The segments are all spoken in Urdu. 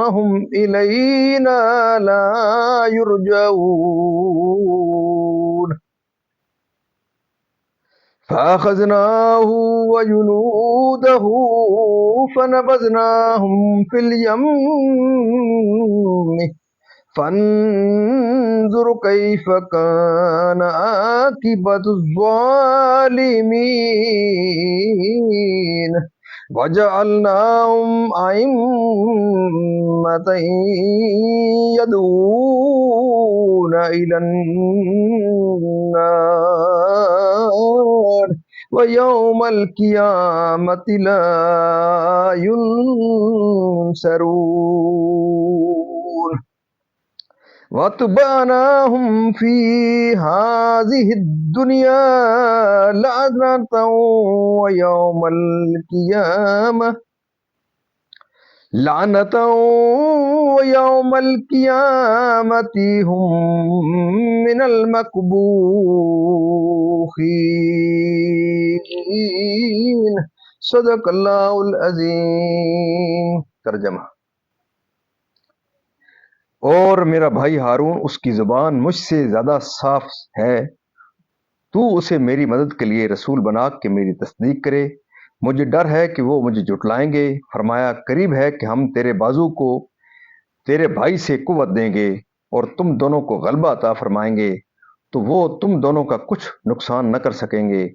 أنهم إلينا لا يرجعون فأخذناه وجنوده فنبذناهم في اليم فانظر كيف كان عاقبة الظالمين وجعلناهم أئمة يدعون إلى النار ويوم القيامة لا ينصرون واتبعناهم في هذه الدنيا لعنة ويوم القيامة هم من المقبوحين صدق اللہ العظیم۔ ترجمہ: اور میرا بھائی ہارون، اس کی زبان مجھ سے زیادہ صاف ہے، تو اسے میری مدد کے لیے رسول بنا کہ میری تصدیق کرے۔ مجھے ڈر ہے کہ وہ مجھے جھٹلائیں گے۔ فرمایا، قریب ہے کہ ہم تیرے بازو کو تیرے بھائی سے قوت دیں گے اور تم دونوں کو غلبہ عطا فرمائیں گے، تو وہ تم دونوں کا کچھ نقصان نہ کر سکیں گے۔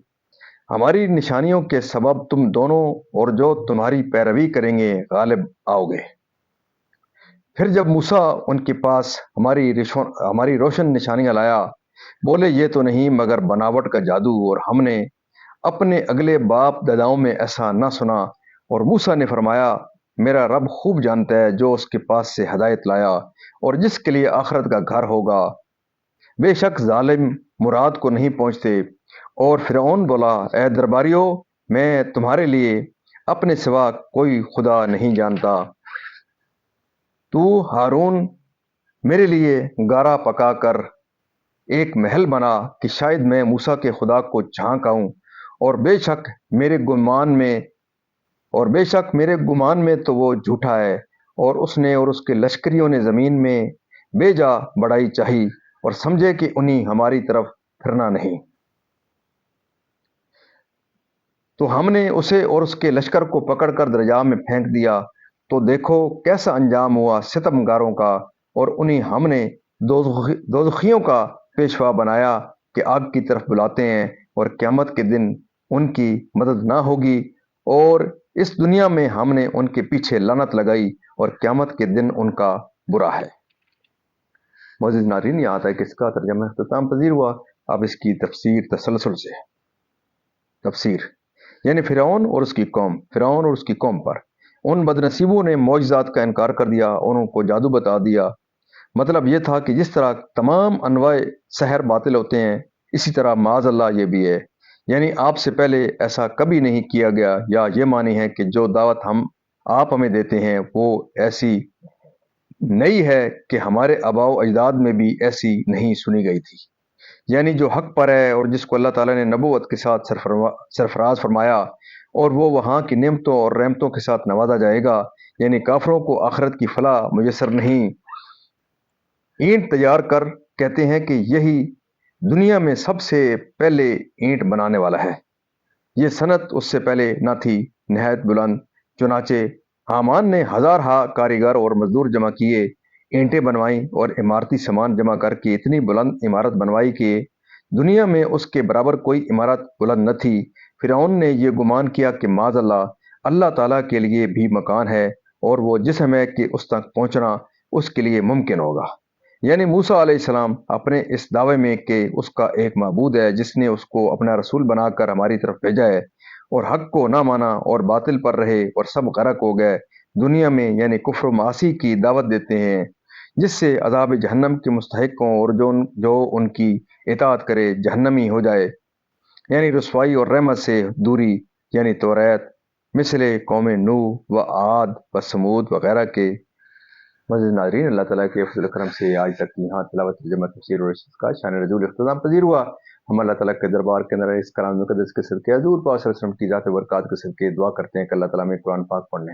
ہماری نشانیوں کے سبب تم دونوں اور جو تمہاری پیروی کریں گے غالب آؤ گے۔ پھر جب موسیٰ ان کے پاس ہماری روشن نشانیاں لایا، بولے یہ تو نہیں مگر بناوٹ کا جادو، اور ہم نے اپنے اگلے باپ داداؤں میں ایسا نہ سنا۔ اور موسیٰ نے فرمایا، میرا رب خوب جانتا ہے جو اس کے پاس سے ہدایت لایا اور جس کے لیے آخرت کا گھر ہوگا۔ بے شک ظالم مراد کو نہیں پہنچتے۔ اور فرعون بولا، اے درباریوں، میں تمہارے لیے اپنے سوا کوئی خدا نہیں جانتا۔ تو ہارون میرے لیے گارا پکا کر ایک محل بنا کہ شاید میں موسیٰ کے خدا کو جھانک آؤں، اور بے شک میرے گمان میں تو وہ جھوٹا ہے۔ اور اس نے اور اس کے لشکریوں نے زمین میں بے جا بڑائی چاہی اور سمجھے کہ انہیں ہماری طرف پھرنا نہیں۔ تو ہم نے اسے اور اس کے لشکر کو پکڑ کر دریا میں پھینک دیا، تو دیکھو کیسا انجام ہوا ستم گاروں کا۔ اور انہیں ہم نے دوزخیوں کا پیشوا بنایا کہ آگ کی طرف بلاتے ہیں، اور قیامت کے دن ان کی مدد نہ ہوگی۔ اور اس دنیا میں ہم نے ان کے پیچھے لعنت لگائی، اور قیامت کے دن ان کا برا ہے۔ معزز ناظرین، یہاں تک اس کا ترجمہ اختتام پذیر ہوا۔ اب اس کی تفسیر تسلسل سے۔ تفسیر یعنی فرعون اور اس کی قوم پر ان بدنصیبوں نے معجزات کا انکار کر دیا اور ان کو جادو بتا دیا۔ مطلب یہ تھا کہ جس طرح تمام انواع سحر باطل ہوتے ہیں، اسی طرح معاذ اللہ یہ بھی ہے۔ یعنی آپ سے پہلے ایسا کبھی نہیں کیا گیا، یا یہ معنی ہے کہ جو دعوت آپ ہمیں دیتے ہیں وہ ایسی نئی ہے کہ ہمارے آباء و اجداد میں بھی ایسی نہیں سنی گئی تھی۔ یعنی جو حق پر ہے اور جس کو اللہ تعالیٰ نے نبوت کے ساتھ سرفراز فرمایا، اور وہ وہاں کی نعمتوں اور رحمتوں کے ساتھ نوازا جائے گا، یعنی کافروں کو آخرت کی فلاح میسر نہیں۔ اینٹ تیار کر کہتے ہیں کہ یہی دنیا میں سب سے پہلے اینٹ بنانے والا ہے۔ یہ صنعت اس سے پہلے نہ تھی، نہایت بلند۔ چنانچہ حامان نے ہزارہا کاریگر اور مزدور جمع کیے، اینٹیں بنوائیں اور عمارتی سامان جمع کر کے اتنی بلند عمارت بنوائی کہ دنیا میں اس کے برابر کوئی عمارت بلند نہ تھی۔ فرعون نے یہ گمان کیا کہ معاذ اللہ تعالیٰ کے لیے بھی مکان ہے، اور وہ جسم ہے کہ اس تک پہنچنا اس کے لیے ممکن ہوگا۔ یعنی موسیٰ علیہ السلام اپنے اس دعوے میں کہ اس کا ایک معبود ہے جس نے اس کو اپنا رسول بنا کر ہماری طرف بھیجا ہے، اور حق کو نہ مانا اور باطل پر رہے اور سب غرق ہو گئے دنیا میں، یعنی کفر و معاصی کی دعوت دیتے ہیں، جس سے عذاب جہنم کے مستحق ہوں، اور جو ان کی اطاعت کرے جہنمی ہو جائے، یعنی رسوائی اور رحمت سے دوری۔ یعنی توریت مثل قوم نوح و عاد و سمود وغیرہ کے۔ معزز ناظرین، اللہ تعالیٰ کے فضل و کرم سے آج تک یہاں تلاوت ترجمہ تفسیر اور ارشاد کا شان رسول اختتام پذیر ہوا۔ ہم اللہ تعالیٰ کے دربار کے اندر اس کلام مقدس کے صدقے حضور پاک صلی اللہ علیہ وسلم کی ذات برکات کے صدقے دعا کرتے ہیں کہ اللہ تعالیٰ میں قرآن پاک پڑھنے